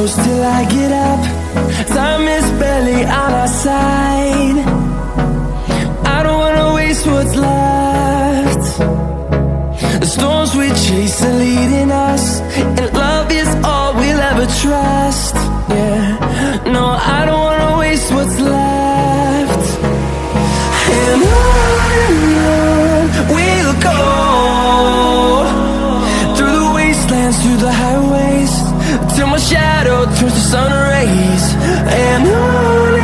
close till I get up. Time is barely on our side. I don't wanna waste what's left. The storms we chase are leading us, and love is all we'll ever trust. Yeah, no, I don't wanna waste what's left. And on we'll go, through the wastelands, through the highways, till my shadow turns to sun rays. And on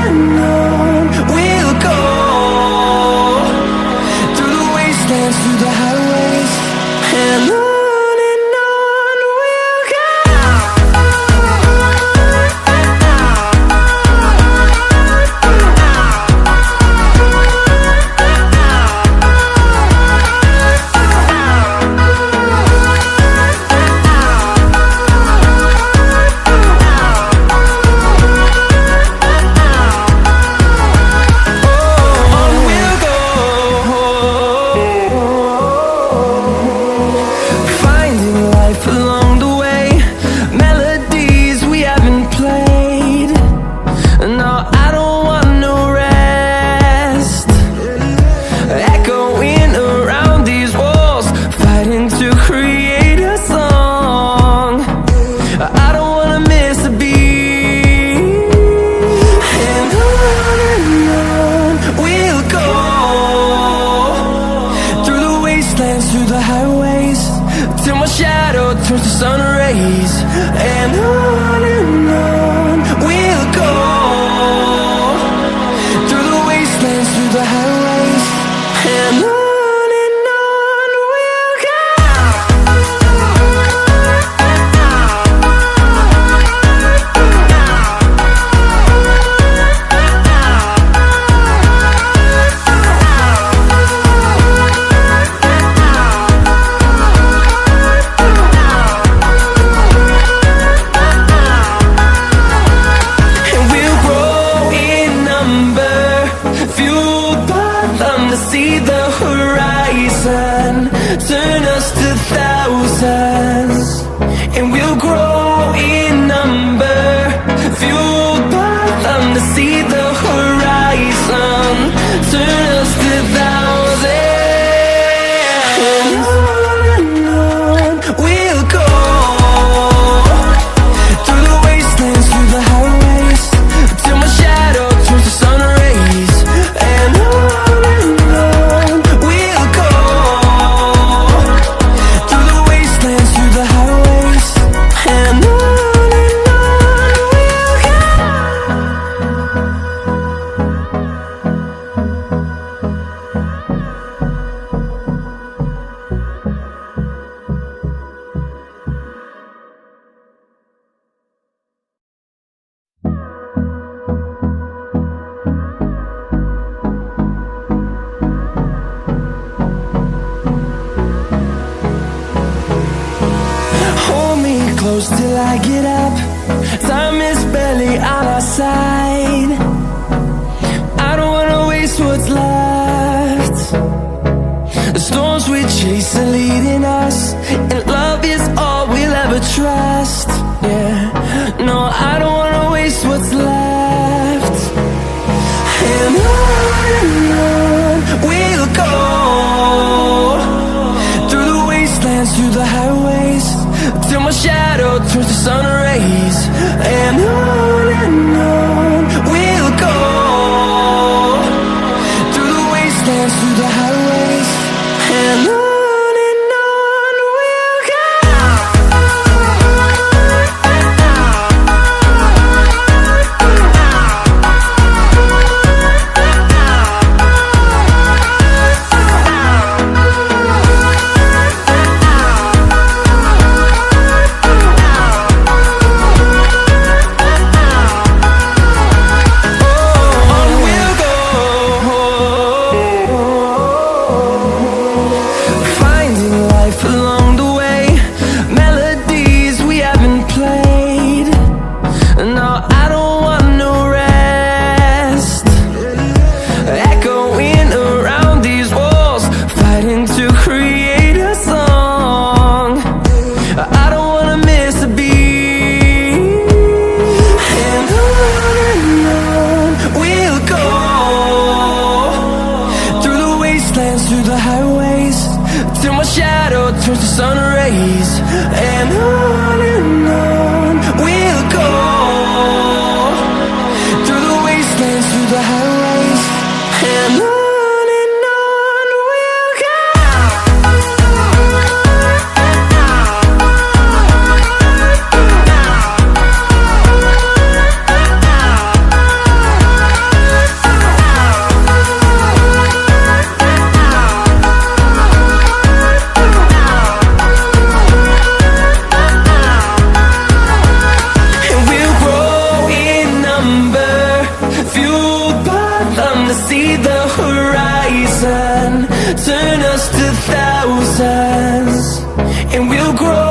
we'll go, through the wastelands, through the highways, and on we'll go. Through the highways, till my shadow turns to sun rays. And on we'll go, through the wastelands, through the highways, and on we'll go. See the horizon, turn us to thousands, and we'll grow in number, fueled by them. To see the horizon, turn us to thousands, and on we'll go, through the wastelands, through the highways, till my shadow turns to sun rays. And close till I get up. Time is barely on our side. I don't wanna waste what's left. The storms we chase are leading us, and love is all we'll ever trust. Yeah, no, I don't wanna waste what's left. And on we'll go, through the wastelands, through the highways, till my shadow turns to sun rays. And on we'll go, through the wastelands, through the highways, and on. wanna see the horizon, turn us to thousands, and we'll grow